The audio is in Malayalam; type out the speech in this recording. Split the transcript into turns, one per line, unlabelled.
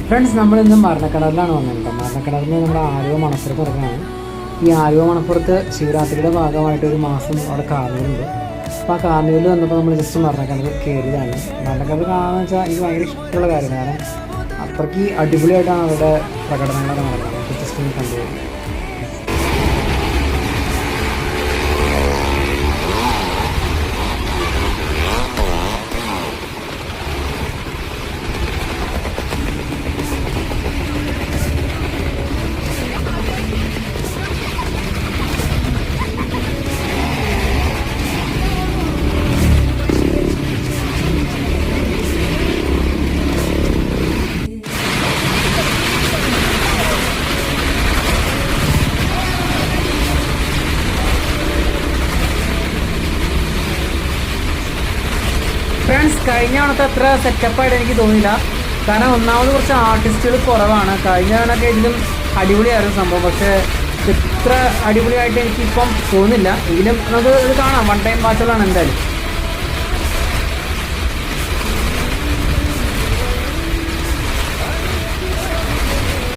ഫ്രണ്ട്സ്, നമ്മളിന്ന് മരണക്കടലിലാണ് വന്നിട്ടുണ്ട്. മരണക്കടലിൽ നമ്മുടെ ആലുവ മണപ്പുറത്ത് ഇറങ്ങുകയാണ്. ഈ ആലുവ മണപ്പുറത്ത് ശിവരാത്രിയുടെ ഭാഗമായിട്ട് ഒരു മാസം അവിടെ കാർണിവലുണ്ട്. അപ്പോൾ ആ കാർണിവലിൽ വന്നപ്പോൾ നമ്മൾ ജസ്റ്റ് മരണക്കടൽ കയറിയതാണ്. മരണക്കടൽ കാണാമെന്ന് വെച്ചാൽ എനിക്ക് ഭയങ്കര ഇഷ്ടമുള്ള കാര്യമാണ്. കാരണം അത്രയ്ക്ക് അടിപൊളിയായിട്ടാണ് അവരുടെ പ്രകടനങ്ങളൊക്കെ നടക്കുന്നത്. അപ്പോൾ ജസ്റ്റ് ഒന്ന് കണ്ടുപോകും. ഫ്രണ്ട്സ്, കഴിഞ്ഞ തവണത്തെ അത്ര സെറ്റപ്പായിട്ട് എനിക്ക് തോന്നിയില്ല. കാരണം ഒന്നാമത് കുറച്ച് ആർട്ടിസ്റ്റുകൾ കുറവാണ്. കഴിഞ്ഞ തവണയൊക്കെ ഇതിലും അടിപൊളിയായിരുന്നു സംഭവം. പക്ഷേ ഇത്ര അടിപൊളിയായിട്ട് എനിക്കിപ്പം തോന്നില്ല. എങ്കിലും നമുക്ക് ഇത് കാണാം. വൺ ടൈം വാച്ചുകളാണ് എന്തായാലും.